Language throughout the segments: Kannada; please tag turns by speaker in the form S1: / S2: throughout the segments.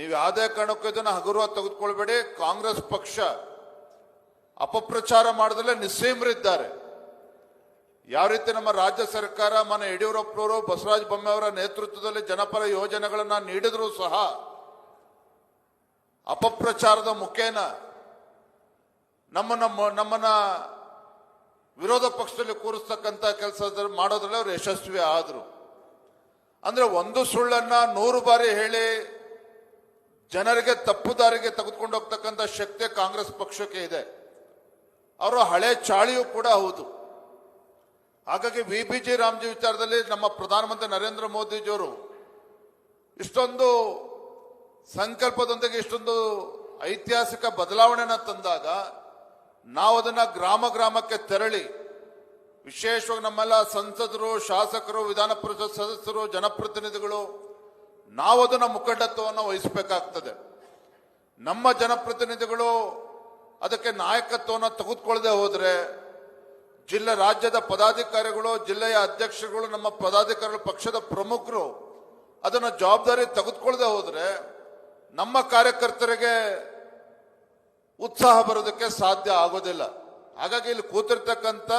S1: ನೀವು ಯಾವುದೇ ಕಾರಣಕ್ಕೂ ಇದನ್ನು ಹಗುರವಾಗಿ ತೆಗೆದುಕೊಳ್ಬೇಡಿ. ಕಾಂಗ್ರೆಸ್ ಪಕ್ಷ ಅಪಪ್ರಚಾರ ಮಾಡಿದಲ್ಲೇ ನಿಸ್ಸೀಮರಿದ್ದಾರೆ. ಯಾವ ರೀತಿ ನಮ್ಮ ರಾಜ್ಯ ಸರ್ಕಾರ ಮಾನ್ಯ ಯಡಿಯೂರಪ್ಪನವರು ಬಸವರಾಜ ಬೊಮ್ಮಾಯಿ ಅವರ ನೇತೃತ್ವದಲ್ಲಿ ಜನಪರ ಯೋಜನೆಗಳನ್ನ ನೀಡಿದರೂ ಸಹ ಅಪಪ್ರಚಾರದ ಮುಖೇನ ನಮ್ಮನ್ನ ವಿರೋಧ ಪಕ್ಷದಲ್ಲಿ ಕೂರಿಸ್ತಕ್ಕಂಥ ಕೆಲಸ ಮಾಡೋದ್ರಲ್ಲಿ ಅವರು ಯಶಸ್ವಿ ಆದರು. ಅಂದ್ರೆ ಒಂದು ಸುಳ್ಳನ್ನ 100 ಬಾರಿ ಹೇಳಿ ಜನರಿಗೆ ತಪ್ಪು ದಾರಿಗೆ ತೆಗೆದುಕೊಂಡು ಹೋಗ್ತಕ್ಕಂಥ ಶಕ್ತಿ ಕಾಂಗ್ರೆಸ್ ಪಕ್ಷಕ್ಕೆ ಇದೆ. ಅವರು ಹಳೆ ಚಾಳಿಯೂ ಕೂಡ ಹೌದು. ಹಾಗಾಗಿ ವಿಬಿಜಿ ರಾಮ್ಜಿ ವಿಚಾರದಲ್ಲಿ ನಮ್ಮ ಪ್ರಧಾನಮಂತ್ರಿ ನರೇಂದ್ರ ಮೋದಿಜಿಯವರು ಇಷ್ಟೊಂದು ಸಂಕಲ್ಪದೊಂದಿಗೆ ಇಷ್ಟೊಂದು ಐತಿಹಾಸಿಕ ಬದಲಾವಣೆನ ತಂದಾಗ ನಾವು ಅದನ್ನ ಗ್ರಾಮ ಗ್ರಾಮಕ್ಕೆ ತೆರಳಿ ವಿಶೇಷವಾಗಿ ನಮ್ಮೆಲ್ಲ ಸಂಸದರು, ಶಾಸಕರು, ವಿಧಾನ ಪರಿಷತ್ ಸದಸ್ಯರು, ಜನಪ್ರತಿನಿಧಿಗಳು ನಾವು ಅದನ್ನ ಮುಖಂಡತ್ವವನ್ನು ವಹಿಸಬೇಕಾಗ್ತದೆ. ನಮ್ಮ ಜನಪ್ರತಿನಿಧಿಗಳು ಅದಕ್ಕೆ ನಾಯಕತ್ವವನ್ನು ತೆಗೆದುಕೊಳ್ಳದೆ ಹೋದ್ರೆ ರಾಜ್ಯದ ಪದಾಧಿಕಾರಿಗಳು, ಜಿಲ್ಲೆಯ ಅಧ್ಯಕ್ಷರುಗಳು, ನಮ್ಮ ಪದಾಧಿಕಾರಿಗಳು, ಪಕ್ಷದ ಪ್ರಮುಖರು ಅದನ್ನ ಜವಾಬ್ದಾರಿ ತೆಗೆದುಕೊಳ್ಳದೆ ಹೋದ್ರೆ ನಮ್ಮ ಕಾರ್ಯಕರ್ತರಿಗೆ ಉತ್ಸಾಹ ಬರೋದಕ್ಕೆ ಸಾಧ್ಯ ಆಗೋದಿಲ್ಲ. ಹಾಗಾಗಿ ಇಲ್ಲಿ ಕೂತಿರ್ತಕ್ಕಂಥ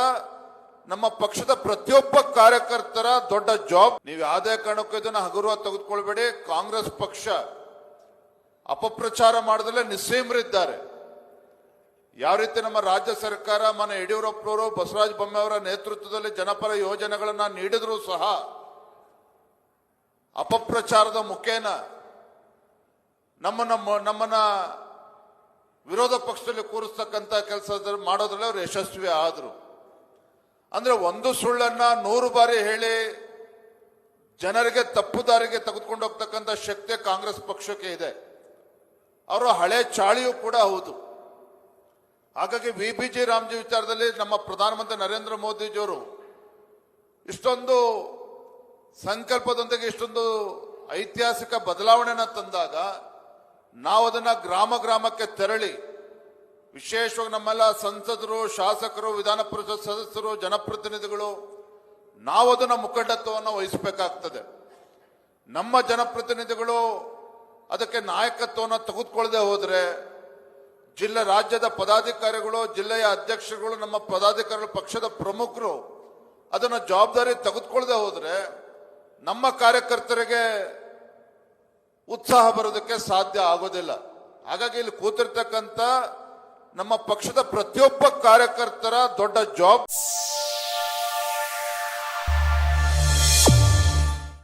S1: ನಮ್ಮ ಪಕ್ಷದ ಪ್ರತಿಯೊಬ್ಬ ಕಾರ್ಯಕರ್ತರ ದೊಡ್ಡ ಜಾಬ್. ನೀವು ಯಾವುದೇ ಕಾರಣಕ್ಕೂ ಇದನ್ನು ಹಗುರವಾಗಿ ತೆಗೆದುಕೊಳ್ಬೇಡಿ. ಕಾಂಗ್ರೆಸ್ ಪಕ್ಷ ಅಪಪ್ರಚಾರ ಮಾಡಿದಲ್ಲೇ ನಿಸ್ಸೀಮರಿದ್ದಾರೆ. ಯಾವ ರೀತಿ ನಮ್ಮ ರಾಜ್ಯ ಸರ್ಕಾರ ಮಾನ್ಯ ಯಡಿಯೂರಪ್ಪನವರು ಬಸವರಾಜ ಬೊಮ್ಮಾಯಿ ಅವರ ನೇತೃತ್ವದಲ್ಲಿ ಜನಪರ ಯೋಜನೆಗಳನ್ನ ನೀಡಿದರೂ ಸಹ ಅಪಪ್ರಚಾರದ ಮುಖೇನ ನಮ್ಮನ್ನ ವಿರೋಧ ಪಕ್ಷದಲ್ಲಿ ಕೂರಿಸ್ತಕ್ಕಂಥ ಕೆಲಸ ಮಾಡೋದ್ರಲ್ಲಿ ಅವರು ಯಶಸ್ವಿ ಆದರು. ಅಂದ್ರೆ ಒಂದು ಸುಳ್ಳನ್ನ 100 ಬಾರಿ ಹೇಳಿ ಜನರಿಗೆ ತಪ್ಪು ದಾರಿಗೆ ತೆಗೆದುಕೊಂಡು ಹೋಗ್ತಕ್ಕಂಥ ಶಕ್ತಿ ಕಾಂಗ್ರೆಸ್ ಪಕ್ಷಕ್ಕೆ ಇದೆ. ಅವರು ಹಳೆ ಚಾಳಿಯೂ ಕೂಡ ಹೌದು. ಹಾಗಾಗಿ ವಿಬಿಜಿ ರಾಮ್ಜಿ ವಿಚಾರದಲ್ಲಿ ನಮ್ಮ ಪ್ರಧಾನಮಂತ್ರಿ ನರೇಂದ್ರ ಮೋದಿಜಿಯವರು ಇಷ್ಟೊಂದು ಸಂಕಲ್ಪದೊಂದಿಗೆ ಇಷ್ಟೊಂದು ಐತಿಹಾಸಿಕ ಬದಲಾವಣೆನ ತಂದಾಗ ನಾವು ಅದನ್ನ ಗ್ರಾಮ ಗ್ರಾಮಕ್ಕೆ ತೆರಳಿ ವಿಶೇಷವಾಗಿ ನಮ್ಮೆಲ್ಲ ಸಂಸದರು, ಶಾಸಕರು, ವಿಧಾನ ಪರಿಷತ್ ಸದಸ್ಯರು, ಜನಪ್ರತಿನಿಧಿಗಳು ನಾವು ಅದನ್ನ ಮುಖಂಡತ್ವವನ್ನು ವಹಿಸಬೇಕಾಗ್ತದೆ. ನಮ್ಮ ಜನಪ್ರತಿನಿಧಿಗಳು ಅದಕ್ಕೆ ನಾಯಕತ್ವವನ್ನು ತೆಗೆದುಕೊಳ್ಳದೆ ಹೋದ್ರೆ ರಾಜ್ಯದ ಪದಾಧಿಕಾರಿಗಳು, ಜಿಲ್ಲೆಯ ಅಧ್ಯಕ್ಷರುಗಳು, ನಮ್ಮ ಪದಾಧಿಕಾರಿಗಳು, ಪಕ್ಷದ ಪ್ರಮುಖರು ಅದನ್ನ ಜವಾಬ್ದಾರಿ ತೆಗೆದುಕೊಳ್ಳದೆ ಹೋದ್ರೆ ನಮ್ಮ ಕಾರ್ಯಕರ್ತರಿಗೆ ಉತ್ಸಾಹ ಬರೋದಕ್ಕೆ ಸಾಧ್ಯ ಆಗೋದಿಲ್ಲ. ಹಾಗಾಗಿ ಇಲ್ಲಿ ಕೂತಿರ್ತಕ್ಕಂಥ ನಮ್ಮ ಪಕ್ಷದ ಪ್ರತಿಯೊಬ್ಬ ಕಾರ್ಯಕರ್ತರ ದೊಡ್ಡ ಜಾಬ್.